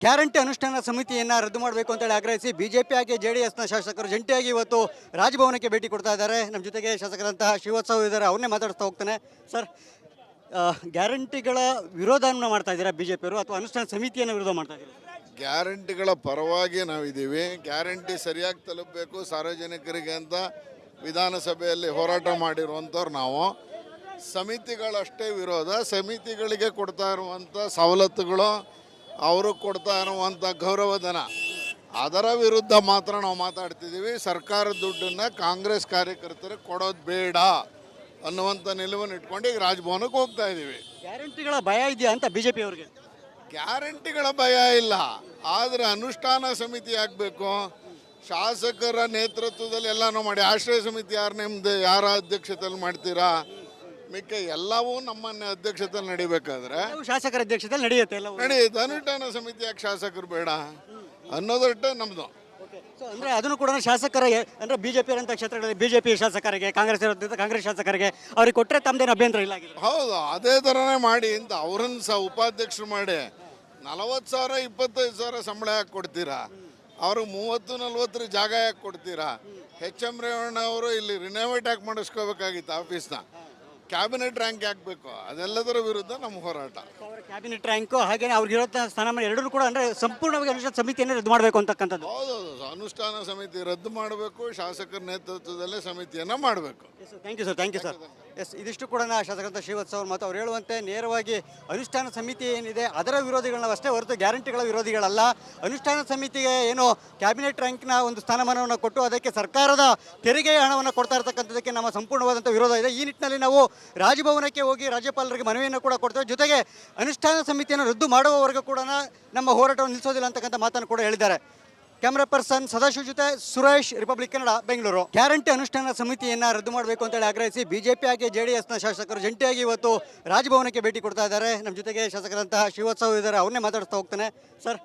Guarantee ಅನುಷ್ಠಾನ ಸಮಿತಿಯನ್ನು ರದ್ದು ಮಾಡಬೇಕು ಅಂತೇಳಿ ಆಗ್ರಹಿಸಿ ಬಿಜೆಪಿ ಹಾಗೆ ಜೆಡಿಎಸ್ನ ಶಾಸಕರು ಜಂಟಿಯಾಗಿ ಇವತ್ತು ರಾಜಭವನಕ್ಕೆ ಭೇಟಿ ಕೊಡ್ತಾ ಇದ್ದಾರೆ. ನಮ್ಮ ಜೊತೆಗೆ ಶಾಸಕರಂತಹ ಶಿವೋತ್ಸವ ಇದ್ದಾರೆ, ಅವನ್ನೇ ಮಾತಾಡ್ತಾ ಹೋಗ್ತಾನೆ. ಸರ್, ಗ್ಯಾರಂಟಿಗಳ ವಿರೋಧವನ್ನು ಮಾಡ್ತಾ ಇದ್ದೀರಾ ಬಿಜೆಪಿಯವರು ಅಥವಾ ಅನುಷ್ಠಾನ ಸಮಿತಿಯನ್ನು ವಿರೋಧ ಮಾಡ್ತಾ ಇದ್ದೀರಾ? ಗ್ಯಾರಂಟಿಗಳ ಪರವಾಗಿ ನಾವಿದ್ದೀವಿ. ಗ್ಯಾರಂಟಿ ಸರಿಯಾಗಿ ತಲುಪಬೇಕು ಸಾರ್ವಜನಿಕರಿಗೆ ಅಂತ ವಿಧಾನಸಭೆಯಲ್ಲಿ ಹೋರಾಟ ಮಾಡಿರುವಂಥವ್ರು ನಾವು. ಸಮಿತಿಗಳಷ್ಟೇ ವಿರೋಧ. ಸಮಿತಿಗಳಿಗೆ ಕೊಡ್ತಾ ಇರುವಂಥ ಸವಲತ್ತುಗಳು, ಅವರು ಕೊಡ್ತಾ ಇರುವಂಥ ಗೌರವಧನ, ಅದರ ವಿರುದ್ಧ ಮಾತ್ರ ನಾವು ಮಾತಾಡ್ತಿದ್ದೀವಿ. ಸರ್ಕಾರದ ದುಡ್ಡನ್ನು ಕಾಂಗ್ರೆಸ್ ಕಾರ್ಯಕರ್ತರಿಗೆ ಕೊಡೋದು ಬೇಡ ಅನ್ನುವಂಥ ನಿಲುವನ್ನು ಇಟ್ಕೊಂಡು ಈಗ ರಾಜಭವನಕ್ಕೆ ಹೋಗ್ತಾ ಇದ್ದೀವಿ. ಗ್ಯಾರಂಟಿಗಳ ಭಯ ಇದೆಯಾ ಅಂತ ಬಿಜೆಪಿ ಅವರಿಗೆ? ಗ್ಯಾರಂಟಿಗಳ ಭಯ ಇಲ್ಲ, ಆದರೆ ಅನುಷ್ಠಾನ ಸಮಿತಿ ಆಗಬೇಕು. ಶಾಸಕರ ನೇತೃತ್ವದಲ್ಲಿ ಎಲ್ಲನೂ ಮಾಡಿ, ಆಶ್ರಯ ಸಮಿತಿ ಯಾರ ಅಧ್ಯಕ್ಷತೆಯಲ್ಲಿ ಮಾಡ್ತೀರಾ? ಮಿಕ್ಕ ಎಲ್ಲವೂ ನಮ್ಮನ್ನ ಅಧ್ಯಕ್ಷತೆಯಲ್ಲಿ ನಡಿಬೇಕಾದ್ರೆ ಶಾಸಕರ ಅಧ್ಯಕ್ಷತೆಯಲ್ಲಿ ನಡೆಯುತ್ತೆ ಎಲ್ಲ ನಡೆಯುತ್ತೆ. ಅನುಷ್ಠಾನ ಸಮಿತಿ ಯಾಕೆ ಶಾಸಕರು ಬೇಡ ಅನ್ನೋದಟ್ಟೆ ನಮ್ಮದು. ಅಂದರೆ ಅದನ್ನು ಕೂಡ ಶಾಸಕರ ಅಂದರೆ ಬಿಜೆಪಿ ಇರೋಂಥ ಕ್ಷೇತ್ರಗಳಲ್ಲಿ ಬಿಜೆಪಿ ಶಾಸಕರಿಗೆ, ಕಾಂಗ್ರೆಸ್ ಕಾಂಗ್ರೆಸ್ ಶಾಸಕರಿಗೆ ಅವ್ರಿಗೆ ಕೊಟ್ಟರೆ ತಮ್ಮದೇನು ಅಭ್ಯಂತರ ಇಲ್ಲ ಆಗಿದೆ. ಹೌದು, ಅದೇ ಥರನೇ ಮಾಡಿ ಅಂತ ಅವ್ರನ್ನ ಸಹ ಉಪಾಧ್ಯಕ್ಷರು ಮಾಡಿ 40,000 25,000 ಸಂಬಳ ಯಾಕೆ ಕೊಡ್ತೀರಾ? ಅವ್ರಿಗೆ 30-40 ಜಾಗ ಯಾಕೆ ಕೊಡ್ತೀರಾ? ಎಚ್.ಎಂ. ರೇವಣ್ಣ ಅವರು ಇಲ್ಲಿ ರಿನೋವೇಟ್ ಯಾಕೆ ಮಾಡಿಸ್ಕೋಬೇಕಾಗಿತ್ತು ಆಫೀಸ್ನ? ಕ್ಯಾಬಿನೆಟ್ ರ್ಯಾಂಕ್ ಹಾಕಬೇಕು. ಅದೆಲ್ಲದರ ವಿರುದ್ಧ ನಮ್ಮ ಹೋರಾಟ. ಕ್ಯಾಬಿನೆಟ್ ರ್ಯಾಂಕು ಹಾಗೆ ಅವ್ರಿಗೆ ಇರೋ ಸ್ಥಾನಮಾನ ಎರಡೂ ಕೂಡ ಅಂದರೆ ಸಂಪೂರ್ಣವಾಗಿ ಅನುಷ್ಠಾನ ಸಮಿತಿಯನ್ನು ರದ್ದು ಮಾಡಬೇಕು ಅಂತಕ್ಕಂಥದ್ದು. ಹೌದೌದು, ಅನುಷ್ಠಾನ ಸಮಿತಿ ರದ್ದು ಮಾಡಬೇಕು, ಶಾಸಕರ ನೇತೃತ್ವದಲ್ಲೇ ಸಮಿತಿಯನ್ನು ಮಾಡಬೇಕು. Thank you sir, thank you sir. Yes, ಇದಿಷ್ಟು ಕೂಡ ಶಾಸಕರಂತ ಶಿವೋತ್ಸವ ಮತ್ತು ಅವ್ರು ಹೇಳುವಂತೆ ನೇರವಾಗಿ ಅನುಷ್ಠಾನ ಸಮಿತಿ ಏನಿದೆ ಅದರ ವಿರೋಧಿಗಳನ್ನ ಅಷ್ಟೇ ಹೊರತು ಗ್ಯಾರಂಟಿಗಳ ವಿರೋಧಿಗಳಲ್ಲ. ಅನುಷ್ಠಾನ ಸಮಿತಿಗೆ ಏನು ಕ್ಯಾಬಿನೆಟ್ ರ್ಯಾಂಕ್ನ ಒಂದು ಸ್ಥಾನಮಾನವನ್ನು ಕೊಟ್ಟು ಅದಕ್ಕೆ ಸರ್ಕಾರದ ತೆರಿಗೆಯ ಹಣವನ್ನು ಕೊಡ್ತಾ ಇರತಕ್ಕಂಥದ್ದಕ್ಕೆ ನಮ್ಮ ಸಂಪೂರ್ಣವಾದಂಥ ವಿರೋಧ ಇದೆ. ಈ ನಿಟ್ಟಿನಲ್ಲಿ ನಾವು ರಾಜಭವನಕ್ಕೆ ಹೋಗಿ ರಾಜ್ಯಪಾಲರಿಗೆ ಮನವಿಯನ್ನು ಕೂಡ ಕೊಡ್ತೇವೆ. ಜೊತೆಗೆ ಅನುಷ್ಠಾನ ಸಮಿತಿಯನ್ನು ರದ್ದು ಮಾಡುವವರೆಗೂ ಕೂಡ ನಮ್ಮ ಹೋರಾಟವನ್ನು ನಿಲ್ಲಿಸೋದಿಲ್ಲ ಅಂತಕ್ಕಂಥ ಮಾತನ್ನು ಕೂಡ ಹೇಳಿದ್ದಾರೆ. ಕ್ಯಾಮ್ರಾ ಪರ್ಸನ್ ಸದಾಶಿವ ಜೊತೆ ಸುರೇಶ್, ರಿಪಬ್ಲಿಕ್ ಕನ್ನಡ, ಬೆಂಗಳೂರು. ಗ್ಯಾರಂಟಿ ಅನುಷ್ಠಾನ ಸಮಿತಿಯನ್ನು ರದ್ದು ಮಾಡಬೇಕು ಅಂತೇಳಿ ಆಗ್ರಹಿಸಿ ಬಿಜೆಪಿ ಹಾಗೆ ಜೆಡಿಎಸ್ನ ಶಾಸಕರು ಜಂಟಿಯಾಗಿ ಇವತ್ತು ರಾಜಭವನಕ್ಕೆ ಭೇಟಿ ಕೊಡ್ತಾ ಇದ್ದಾರೆ. ನಮ್ಮ ಜೊತೆಗೆ ಶಾಸಕರಂತಹ ಶಿವೋತ್ಸವ ಇದ್ದಾರೆ, ಅವನ್ನೇ ಮಾತಾಡ್ತಾ ಹೋಗ್ತಾನೆ. ಸರ್,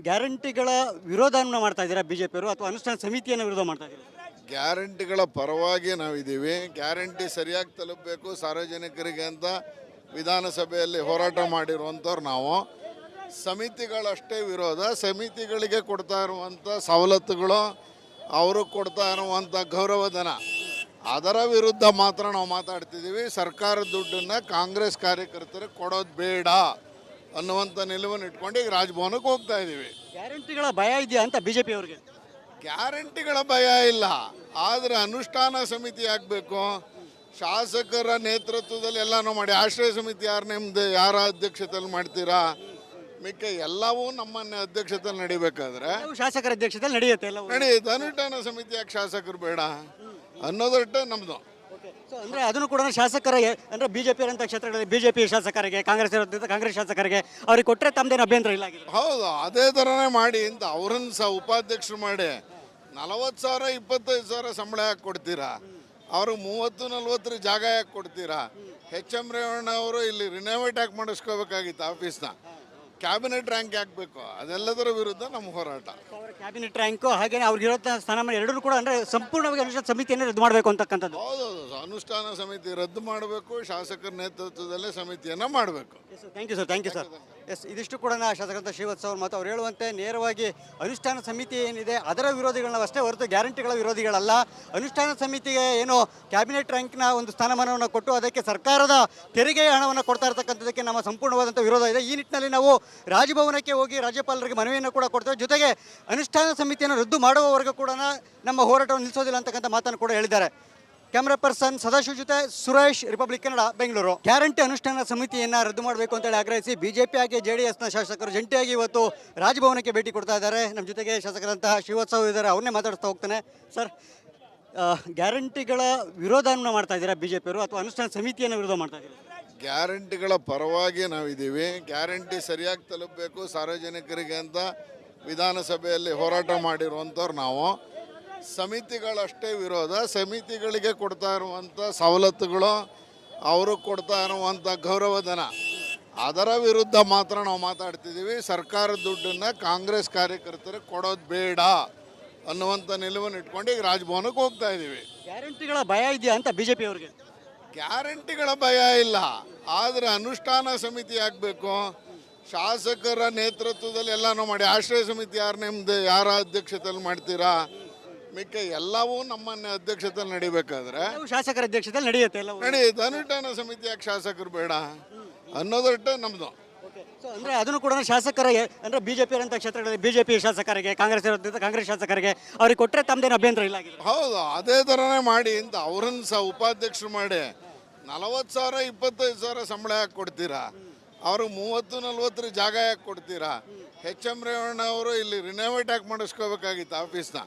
ಗ್ಯಾರಂಟಿಗಳ ವಿರೋಧವನ್ನು ಮಾಡ್ತಾ ಇದ್ದೀರಾ ಬಿಜೆಪಿಯವರು ಅಥವಾ ಅನುಷ್ಠಾನ ಸಮಿತಿಯನ್ನು ವಿರೋಧ ಮಾಡ್ತಾ ಇದ್ದೀರಾ? ಗ್ಯಾರಂಟಿಗಳ ಪರವಾಗಿ ನಾವಿದ್ದೀವಿ. ಗ್ಯಾರಂಟಿ ಸರಿಯಾಗಿ ತಲುಪಬೇಕು ಸಾರ್ವಜನಿಕರಿಗೆ ಅಂತ ವಿಧಾನಸಭೆಯಲ್ಲಿ ಹೋರಾಟ ಮಾಡಿರುವಂಥವ್ರು ನಾವು. ಸಮಿತಿಗಳಷ್ಟೇ ವಿರೋಧ. ಸಮಿತಿಗಳಿಗೆ ಕೊಡ್ತಾ ಇರುವಂಥ ಸವಲತ್ತುಗಳು, ಅವರು ಕೊಡ್ತಾ ಇರುವಂಥ ಗೌರವಧನ, ಅದರ ವಿರುದ್ಧ ಮಾತ್ರ ನಾವು ಮಾತಾಡ್ತಿದ್ದೀವಿ. ಸರ್ಕಾರದ ದುಡ್ಡನ್ನು ಕಾಂಗ್ರೆಸ್ ಕಾರ್ಯಕರ್ತರಿಗೆ ಕೊಡೋದು ಬೇಡ ಅನ್ನುವಂಥ ನಿಲುವನ್ನು ಇಟ್ಕೊಂಡು ಈಗ ರಾಜಭವನಕ್ಕೆ ಹೋಗ್ತಾ ಇದ್ದೀವಿ. ಗ್ಯಾರಂಟಿಗಳ ಭಯ ಇದೆಯಾ ಅಂತ ಬಿಜೆಪಿ ಅವರಿಗೆ? ಗ್ಯಾರಂಟಿಗಳ ಭಯ ಇಲ್ಲ, ಆದರೆ ಅನುಷ್ಠಾನ ಸಮಿತಿ ಆಗಬೇಕು. ಶಾಸಕರ ನೇತೃತ್ವದಲ್ಲಿ ಎಲ್ಲನೂ ಮಾಡಿ, ಆಶ್ರಯ ಸಮಿತಿ ಯಾರ ಅಧ್ಯಕ್ಷತೆಯಲ್ಲಿ ಮಾಡ್ತೀರಾ? ಮಿಕ್ಕ ಎಲ್ಲವೂ ನಮ್ಮನ್ನ ಅಧ್ಯಕ್ಷತೆಯಲ್ಲಿ ನಡಿಬೇಕಾದ್ರೆ ಶಾಸಕರ ಅಧ್ಯಕ್ಷತೆಯಲ್ಲಿ ನಡೆಯುತ್ತೆ ಎಲ್ಲ ನಡೆಯುತ್ತೆ. ಅನುಷ್ಠಾನ ಸಮಿತಿ ಯಾಕೆ ಶಾಸಕರು ಬೇಡ ಅನ್ನೋದಟ್ಟೆ ನಮ್ಮದು. ಅಂದರೆ ಅದನ್ನು ಕೂಡ ಶಾಸಕರ ಅಂದರೆ ಬಿಜೆಪಿ ಇರೋಂಥ ಕ್ಷೇತ್ರಗಳಲ್ಲಿ ಬಿಜೆಪಿ ಶಾಸಕರಿಗೆ, ಕಾಂಗ್ರೆಸ್ ಕಾಂಗ್ರೆಸ್ ಶಾಸಕರಿಗೆ ಅವ್ರಿಗೆ ಕೊಟ್ಟರೆ ತಮ್ಮದೇನು ಅಭ್ಯಂತರ ಇಲ್ಲ ಆಗಿದೆ. ಹೌದು, ಅದೇ ಥರನೇ ಮಾಡಿ ಅಂತ ಅವ್ರನ್ನ ಸಹ ಉಪಾಧ್ಯಕ್ಷರು ಮಾಡಿ 40,000 25,000 ಸಂಬಳ ಯಾಕೆ ಕೊಡ್ತೀರಾ? ಅವ್ರಿಗೆ 30-40 ಜಾಗ ಯಾಕೆ ಕೊಡ್ತೀರಾ? ಎಚ್.ಎಂ. ರೇವಣ್ಣ ಅವರು ಇಲ್ಲಿ ರಿನೋವೇಟ್ ಯಾಕೆ ಮಾಡಿಸ್ಕೋಬೇಕಾಗಿತ್ತು ಆಫೀಸ್ನ? ಕ್ಯಾಬಿನೆಟ್ ರ್ಯಾಂಕ್ ಹಾಕಬೇಕು. ಅದೆಲ್ಲದರ ವಿರುದ್ಧ ನಮ್ಮ ಹೋರಾಟ. ಕ್ಯಾಬಿನೆಟ್ ರ್ಯಾಂಕು ಹಾಗೆ ಅವ್ರಿಗೆ ಇರೋ ಸ್ಥಾನಮಾನ ಎರಡೂ ಕೂಡ ಅಂದರೆ ಸಂಪೂರ್ಣವಾಗಿ ಅನುಷ್ಠಾನ ಸಮಿತಿಯನ್ನು ರದ್ದು ಮಾಡಬೇಕು ಅಂತಕ್ಕಂಥದ್ದು. ಹೌದೌದು, ಅನುಷ್ಠಾನ ಸಮಿತಿ ರದ್ದು ಮಾಡಬೇಕು, ಶಾಸಕರ ನೇತೃತ್ವದಲ್ಲೇ ಸಮಿತಿಯನ್ನು ಮಾಡಬೇಕು. Thank you sir, thank you sir. Yes, ಇದಿಷ್ಟು ಕೂಡ ಶಾಸಕರಂತ ಶಿವೋತ್ಸವ ಮತ್ತು ಅವ್ರು ಹೇಳುವಂತೆ ನೇರವಾಗಿ ಅನುಷ್ಠಾನ ಸಮಿತಿ ಏನಿದೆ ಅದರ ವಿರೋಧಿಗಳನ್ನ ಅಷ್ಟೇ ಹೊರತು ಗ್ಯಾರಂಟಿಗಳ ವಿರೋಧಿಗಳಲ್ಲ. ಅನುಷ್ಠಾನ ಸಮಿತಿಗೆ ಏನು ಕ್ಯಾಬಿನೆಟ್ ರ್ಯಾಂಕ್ನ ಒಂದು ಸ್ಥಾನಮಾನವನ್ನು ಕೊಟ್ಟು ಅದಕ್ಕೆ ಸರ್ಕಾರದ ತೆರಿಗೆಯ ಹಣವನ್ನು ಕೊಡ್ತಾ ಇರತಕ್ಕಂಥದ್ದಕ್ಕೆ ನಮ್ಮ ಸಂಪೂರ್ಣವಾದಂಥ ವಿರೋಧ ಇದೆ. ಈ ನಿಟ್ಟಿನಲ್ಲಿ ನಾವು ರಾಜಭವನಕ್ಕೆ ಹೋಗಿ ರಾಜ್ಯಪಾಲರಿಗೆ ಮನವಿಯನ್ನು ಕೂಡ ಕೊಡ್ತೇವೆ. ಜೊತೆಗೆ ಅನುಷ್ಠಾನ ಸಮಿತಿಯನ್ನು ರದ್ದು ಮಾಡುವವರೆಗೂ ಕೂಡ ನಮ್ಮ ಹೋರಾಟವನ್ನು ನಿಲ್ಲಿಸೋದಿಲ್ಲ ಅಂತಕ್ಕಂಥ ಮಾತನ್ನು ಕೂಡ ಹೇಳಿದ್ದಾರೆ. ಕ್ಯಾಮ್ರಾ ಪರ್ಸನ್ ಸದಾಶಿವ ಜೊತೆ ಸುರೇಶ್, ರಿಪಬ್ಲಿಕ್ ಕನ್ನಡ, ಬೆಂಗಳೂರು. ಗ್ಯಾರಂಟಿ ಅನುಷ್ಠಾನ ಸಮಿತಿಯನ್ನು ರದ್ದು ಮಾಡಬೇಕು ಅಂತೇಳಿ ಆಗ್ರಹಿಸಿ ಬಿಜೆಪಿ ಹಾಗೆ ಜೆಡಿಎಸ್ನ ಶಾಸಕರು ಜಂಟಿಯಾಗಿ ಇವತ್ತು ರಾಜಭವನಕ್ಕೆ ಭೇಟಿ ಕೊಡ್ತಾ ಇದ್ದಾರೆ. ನಮ್ಮ ಜೊತೆಗೆ ಶಾಸಕರಂತಹ ಶಿವೋತ್ಸವ ಇದ್ದಾರೆ, ಅವನ್ನೇ ಮಾತಾಡ್ತಾ ಹೋಗ್ತಾನೆ. ಸರ್, ಗ್ಯಾರಂಟಿಗಳ ವಿರೋಧವನ್ನು ಮಾಡ್ತಾ ಇದ್ದೀರಾ ಬಿಜೆಪಿಯವರು ಅಥವಾ ಅನುಷ್ಠಾನ ಸಮಿತಿಯನ್ನು ವಿರೋಧ ಮಾಡ್ತಾ ಇದ್ದೀರಾ? ಗ್ಯಾರಂಟಿಗಳ ಪರವಾಗಿ ನಾವಿದ್ದೀವಿ. ಗ್ಯಾರಂಟಿ ಸರಿಯಾಗಿ ತಲುಪಬೇಕು ಸಾರ್ವಜನಿಕರಿಗೆ ಅಂತ ವಿಧಾನಸಭೆಯಲ್ಲಿ ಹೋರಾಟ ಮಾಡಿರುವಂಥವ್ರು ನಾವು. ಸಮಿತಿಗಳಷ್ಟೇ ವಿರೋಧ. ಸಮಿತಿಗಳಿಗೆ ಕೊಡ್ತಾ ಇರುವಂಥ ಸವಲತ್ತುಗಳು, ಅವರು ಕೊಡ್ತಾ ಇರುವಂಥ ಗೌರವಧನ, ಅದರ ವಿರುದ್ಧ ಮಾತ್ರ ನಾವು ಮಾತಾಡ್ತಿದ್ದೀವಿ. ಸರ್ಕಾರದ ದುಡ್ಡನ್ನು ಕಾಂಗ್ರೆಸ್ ಕಾರ್ಯಕರ್ತರಿಗೆ ಕೊಡೋದು ಬೇಡ ಅನ್ನುವಂಥ ನಿಲುವನ್ನು ಇಟ್ಕೊಂಡು ಈಗ ರಾಜಭವನಕ್ಕೆ ಹೋಗ್ತಾ ಇದ್ದೀವಿ. ಗ್ಯಾರಂಟಿಗಳ ಭಯ ಇದೆಯಾ ಅಂತ ಬಿಜೆಪಿ ಅವರಿಗೆ? ಗ್ಯಾರಂಟಿಗಳ ಭಯ ಇಲ್ಲ, ಆದರೆ ಅನುಷ್ಠಾನ ಸಮಿತಿ ಆಗಬೇಕು. ಶಾಸಕರ ನೇತೃತ್ವದಲ್ಲಿ ಎಲ್ಲನೂ ಮಾಡಿ ಆಶ್ರಯ ಸಮಿತಿ ಯಾರ ಅಧ್ಯಕ್ಷತೆಯಲ್ಲಿ ಮಾಡ್ತೀರಾ? ಮಿಕ್ಕ ಎಲ್ಲವೂ ನಮ್ಮನ್ನ ಅಧ್ಯಕ್ಷತೆಯಲ್ಲಿ ನಡಿಬೇಕಾದ್ರೆ ಎಲ್ಲವೂ ಶಾಸಕರ ಅಧ್ಯಕ್ಷತೆಯಲ್ಲಿ ನಡೆಯುತ್ತೆ ಎಲ್ಲವೂ. ನಡೆಯುತ್ತೆ. ಅನುಷ್ಠಾನ ಸಮಿತಿ ಯಾಕೆ ಶಾಸಕರು ಬೇಡ ಅನ್ನೋದಟ್ಟೆ ನಮ್ದು. ಸೊ ಅಂದರೆ ಅದನ್ನು ಕೂಡ ಶಾಸಕರಿಗೆ ಅಂದರೆ ಬಿಜೆಪಿ ಇರೋಂಥ ಕ್ಷೇತ್ರಗಳಲ್ಲಿ ಬಿಜೆಪಿ ಶಾಸಕರಿಗೆ, ಕಾಂಗ್ರೆಸ್ ಇರೋದ್ರಿಂದ ಕಾಂಗ್ರೆಸ್ ಶಾಸಕರಿಗೆ ಅವ್ರಿಗೆ ಕೊಟ್ಟರೆ ತಮ್ಮದೇನು ಅಭ್ಯಂತರ ಇಲ್ಲ ಆಗಿದೆ. ಹೌದು, ಅದೇ ಥರನೇ ಮಾಡಿ ಅಂತ ಅವ್ರನ್ನ ಸಹ ಉಪಾಧ್ಯಕ್ಷರು ಮಾಡಿ 40,000 25,000 ಸಂಬಳ ಯಾಕೆ ಕೊಡ್ತೀರಾ? ಅವ್ರಿಗೆ 30-40 ಜಾಗ ಯಾಕೆ ಕೊಡ್ತೀರಾ? HM ರೇವಣ್ಣ ಅವರು ಇಲ್ಲಿ ರಿನೋವೇಟ್ ಯಾಕೆ ಮಾಡಿಸ್ಕೋಬೇಕಾಗಿತ್ತು ಆಫೀಸ್ನ?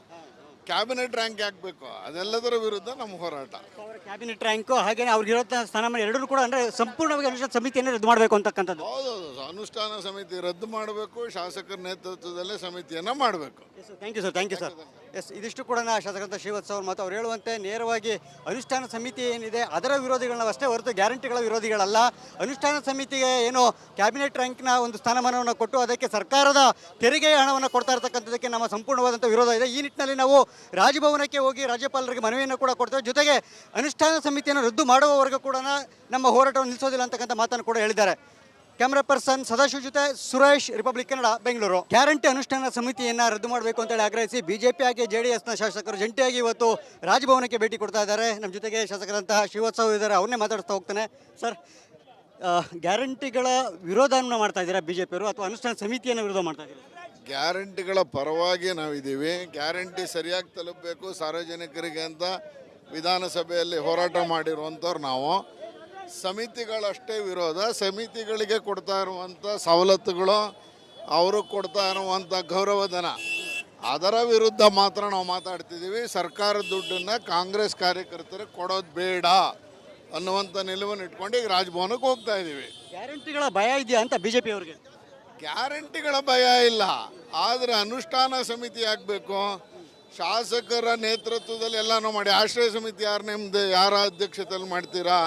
ಕ್ಯಾಬಿನೆಟ್ ರ್ಯಾಂಕ್ ಯಾಕೆ ಬೇಕು? ಅದೆಲ್ಲದರ ವಿರುದ್ಧ ನಮ್ಮ ಹೋರಾಟ. ಅವರ ಕ್ಯಾಬಿನೆಟ್ ರ್ಯಾಂಕು ಹಾಗೆ ಅವ್ರಿಗೆ ಇರೋ ಸ್ಥಾನಮಾನ ಎರಡೂ ಕೂಡ ಅಂದರೆ ಸಂಪೂರ್ಣವಾಗಿ ಅನುಷ್ಠಾನ ಸಮಿತಿಯನ್ನು ರದ್ದು ಮಾಡಬೇಕು ಅಂತಕ್ಕಂಥದ್ದು. ಹೌದೌದು, ಅನುಷ್ಠಾನ ಸಮಿತಿ ರದ್ದು ಮಾಡಬೇಕು, ಶಾಸಕರ ನೇತೃತ್ವದಲ್ಲೇ ಸಮಿತಿಯನ್ನು ಮಾಡಬೇಕು. Thank you sir, thank you sir. Yes, ಇದಿಷ್ಟು ಕೂಡ ಶಾಸಕರಂತ ಶ್ರೀವತ್ಸ ಅವರು ಮತ್ತು ಅವ್ರು ಹೇಳುವಂತೆ ನೇರವಾಗಿ ಅನುಷ್ಠಾನ ಸಮಿತಿ ಏನಿದೆ ಅದರ ವಿರೋಧಿಗಳನ್ನ ಅಷ್ಟೇ ಹೊರತು ಗ್ಯಾರಂಟಿಗಳ ವಿರೋಧಿಗಳಲ್ಲ. ಅನುಷ್ಠಾನ ಸಮಿತಿಗೆ ಏನು ಕ್ಯಾಬಿನೆಟ್ ರ್ಯಾಂಕ್ನ ಒಂದು ಸ್ಥಾನಮಾನವನ್ನು ಕೊಟ್ಟು ಅದಕ್ಕೆ ಸರ್ಕಾರದ ತೆರಿಗೆಯ ಹಣವನ್ನು ಕೊಡ್ತಾ ಇರ್ತಕ್ಕಂಥದ್ದಕ್ಕೆ ನಮ್ಮ ಸಂಪೂರ್ಣವಾದಂಥ ವಿರೋಧ ಇದೆ. ಈ ನಿಟ್ಟಿನಲ್ಲಿ ನಾವು ರಾಜಭವನಕ್ಕೆ ಹೋಗಿ ರಾಜ್ಯಪಾಲರಿಗೆ ಮನವಿಯನ್ನು ಕೂಡ ಕೊಡ್ತೇವೆ. ಜೊತೆಗೆ ಅನುಷ್ಠಾನ ಸಮಿತಿಯನ್ನು ರದ್ದು ಮಾಡುವವರೆಗೂ ಕೂಡ ನಮ್ಮ ಹೋರಾಟವನ್ನು ನಿಲ್ಲಿಸೋದಿಲ್ಲ ಅಂತಕ್ಕಂಥ ಮಾತನ್ನು ಕೂಡ ಹೇಳಿದ್ದಾರೆ. ಕ್ಯಾಮ್ರಾ ಪರ್ಸನ್ ಸದಾಶಿವ ಜೊತೆ ಸುರೇಶ್, ರಿಪಬ್ಲಿಕ್ ಕನ್ನಡ, ಬೆಂಗಳೂರು. ಗ್ಯಾರಂಟಿ ಅನುಷ್ಠಾನ ಸಮಿತಿಯನ್ನು ರದ್ದು ಮಾಡಬೇಕು ಅಂತೇಳಿ ಆಗ್ರಹಿಸಿ ಬಿಜೆಪಿ ಹಾಗೆ JDSನ ಶಾಸಕರು ಜಂಟಿಯಾಗಿ ಇವತ್ತು ರಾಜಭವನಕ್ಕೆ ಭೇಟಿ ಕೊಡ್ತಾ ಇದ್ದಾರೆ. ನಮ್ಮ ಜೊತೆಗೆ ಶಾಸಕರಂತಹ ಶ್ರೀವತ್ಸವ ಇದ್ದಾರೆ, ಅವ್ರನ್ನೇ ಮಾತಾಡಿಸ್ತಾ ಹೋಗ್ತಾನೆ. ಸರ್, ಗ್ಯಾರಂಟಿಗಳ ವಿರೋಧವನ್ನು ಮಾಡ್ತಾ ಇದ್ದೀರಾ ಬಿಜೆಪಿಯವರು ಅಥವಾ ಅನುಷ್ಠಾನ ಸಮಿತಿಯನ್ನು ವಿರೋಧ ಮಾಡ್ತಾ ಇದ್ದೀರಾ? ಗ್ಯಾರಂಟಿಗಳ ಪರವಾಗಿ ನಾವಿದ್ದೀವಿ. ಗ್ಯಾರಂಟಿ ಸರಿಯಾಗಿ ತಲುಪಬೇಕು ಸಾರ್ವಜನಿಕರಿಗೆ ಅಂತ ವಿಧಾನಸಭೆಯಲ್ಲಿ ಹೋರಾಟ ಮಾಡಿರುವಂಥವ್ರು ನಾವು. ಸಮಿತಿಗಳಷ್ಟೇ ವಿರೋಧ. ಸಮಿತಿಗಳಿಗೆ ಕೊಡ್ತಾ ಇರುವಂಥ ಸವಲತ್ತುಗಳು, ಅವರು ಕೊಡ್ತಾ ಇರುವಂಥ ಗೌರವಧನ, ಅದರ ವಿರುದ್ಧ ಮಾತ್ರ ನಾವು ಮಾತಾಡ್ತಿದ್ದೀವಿ. ಸರ್ಕಾರದ ದುಡ್ಡನ್ನು ಕಾಂಗ್ರೆಸ್ ಕಾರ್ಯಕರ್ತರಿಗೆ ಕೊಡೋದು ಬೇಡ ಅನ್ನುವಂಥ ನಿಲುವನ್ನು ಇಟ್ಕೊಂಡು ಈಗ ರಾಜಭವನಕ್ಕೆ ಹೋಗ್ತಾ ಇದ್ದೀವಿ. ಗ್ಯಾರಂಟಿಗಳ ಭಯ ಇದೆಯಾ ಅಂತ ಬಿಜೆಪಿ ಅವರಿಗೆ? ಗ್ಯಾರಂಟಿಗಳ ಭಯ ಇಲ್ಲ, ಆದರೆ ಅನುಷ್ಠಾನ ಸಮಿತಿ ಆಗಬೇಕು. ಶಾಸಕರ ನೇತೃತ್ವದಲ್ಲಿ ಎಲ್ಲನೂ ಮಾಡಿ ಆಶ್ರಯ ಸಮಿತಿ ಯಾರ ಅಧ್ಯಕ್ಷತೆಯಲ್ಲಿ ಮಾಡ್ತೀರಾ?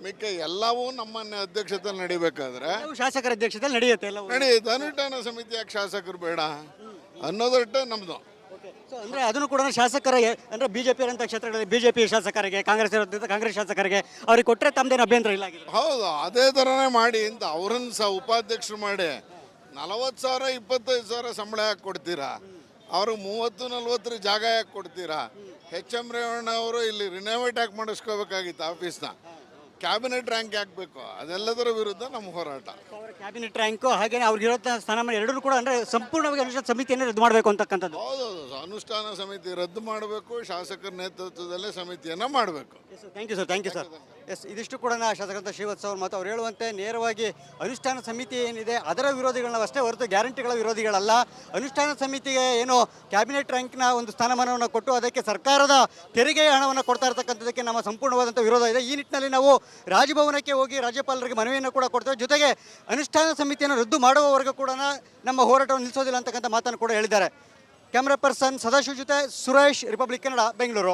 ಮಿಕ್ಕ ಎಲ್ಲವೂ ನಮ್ಮನ್ನ ಅಧ್ಯಕ್ಷತೆಯಲ್ಲಿ ನಡಿಬೇಕಾದ್ರೆ ಎಲ್ಲವೂ ಶಾಸಕರ ಅಧ್ಯಕ್ಷತೆಯಲ್ಲಿ ನಡೆಯುತ್ತೆ ಎಲ್ಲವೂ. ನಡೆಯುತ್ತೆ. ಅನುಷ್ಠಾನ ಸಮಿತಿ ಯಾಕೆ ಶಾಸಕರು ಬೇಡ ಅನ್ನೋದಟ್ಟೆ ನಮ್ದು. ಸೊ ಅಂದರೆ ಅದನ್ನು ಕೂಡ ಶಾಸಕರಿಗೆ ಅಂದರೆ ಬಿಜೆಪಿ ಇರೋಂಥ ಕ್ಷೇತ್ರಗಳಲ್ಲಿ ಬಿಜೆಪಿ ಶಾಸಕರಿಗೆ, ಕಾಂಗ್ರೆಸ್ ಇರೋದ್ರಿಂದ ಕಾಂಗ್ರೆಸ್ ಶಾಸಕರಿಗೆ ಅವ್ರಿಗೆ ಕೊಟ್ಟರೆ ತಮ್ಮದೇನು ಅಭ್ಯಂತರ ಇಲ್ಲ ಆಗಿದೆ. ಹೌದು, ಅದೇ ಥರನೇ ಮಾಡಿ ಅಂತ ಅವ್ರನ್ನ ಸಹ ಉಪಾಧ್ಯಕ್ಷರು ಮಾಡಿ 40,000 25,000 ಸಂಬಳ ಯಾಕೆ ಕೊಡ್ತೀರಾ? ಅವ್ರಿಗೆ 30-40 ಜಾಗ ಯಾಕೆ ಕೊಡ್ತೀರಾ? HM ರೇವಣ್ಣ ಅವರು ಇಲ್ಲಿ ರಿನೋವೇಟ್ ಯಾಕೆ ಮಾಡಿಸ್ಕೋಬೇಕಾಗಿತ್ತು ಆಫೀಸ್ನ? ಕ್ಯಾಬಿನೆಟ್ ರ್ಯಾಂಕ್ ಯಾಕೆ ಬೇಕು? ಅದೆಲ್ಲದರ ವಿರುದ್ಧ ನಮ್ಮ ಹೋರಾಟ. ಅವರ ಕ್ಯಾಬಿನೆಟ್ ರ್ಯಾಂಕು ಹಾಗೆ ಅವ್ರಿಗೆ ಇರೋ ಸ್ಥಾನಮಾನ ಎರಡೂ ಕೂಡ ಅಂದರೆ ಸಂಪೂರ್ಣವಾಗಿ ಅನುಷ್ಠಾನ ಸಮಿತಿಯನ್ನು ರದ್ದು ಮಾಡಬೇಕು ಅಂತಕ್ಕಂಥದ್ದು. ಹೌದೌದು, ಅನುಷ್ಠಾನ ಸಮಿತಿ ರದ್ದು ಮಾಡಬೇಕು, ಶಾಸಕರ ನೇತೃತ್ವದಲ್ಲೇ ಸಮಿತಿಯನ್ನು ಮಾಡಬೇಕು. Thank you sir, thank you sir. Yes, ಇದಿಷ್ಟು ಕೂಡ ಶಾಸಕರಂತ ಶ್ರೀವತ್ಸ ಅವರು ಮತ್ತು ಅವ್ರು ಹೇಳುವಂತೆ ನೇರವಾಗಿ ಅನುಷ್ಠಾನ ಸಮಿತಿ ಏನಿದೆ ಅದರ ವಿರೋಧಿಗಳನ್ನ ಅಷ್ಟೇ ಹೊರತು ಗ್ಯಾರಂಟಿಗಳ ವಿರೋಧಿಗಳಲ್ಲ. ಅನುಷ್ಠಾನ ಸಮಿತಿಗೆ ಏನು ಕ್ಯಾಬಿನೆಟ್ ರ್ಯಾಂಕ್ನ ಒಂದು ಸ್ಥಾನಮಾನವನ್ನು ಕೊಟ್ಟು ಅದಕ್ಕೆ ಸರ್ಕಾರದ ತೆರಿಗೆಯ ಹಣವನ್ನು ಕೊಡ್ತಾ ಇರ್ತಕ್ಕಂಥದ್ದಕ್ಕೆ ನಮ್ಮ ಸಂಪೂರ್ಣವಾದಂಥ ವಿರೋಧ ಇದೆ. ಈ ನಿಟ್ಟಿನಲ್ಲಿ ನಾವು ರಾಜಭವನಕ್ಕೆ ಹೋಗಿ ರಾಜ್ಯಪಾಲರಿಗೆ ಮನವಿಯನ್ನು ಕೂಡ ಕೊಡ್ತೇವೆ. ಜೊತೆಗೆ ಅನುಷ್ಠಾನ ಸಮಿತಿಯನ್ನು ರದ್ದು ಮಾಡುವವರೆಗೂ ಕೂಡ ನಮ್ಮ ಹೋರಾಟವನ್ನು ನಿಲ್ಲಿಸೋದಿಲ್ಲ ಅಂತಕ್ಕಂಥ ಮಾತನ್ನು ಕೂಡ ಹೇಳಿದ್ದಾರೆ. ಕ್ಯಾಮ್ರಾ ಪರ್ಸನ್ ಸದಾಶಿವ ಜೊತೆ ಸುರೇಶ್, ರಿಪಬ್ಲಿಕ್ ಕನ್ನಡ, ಬೆಂಗಳೂರು.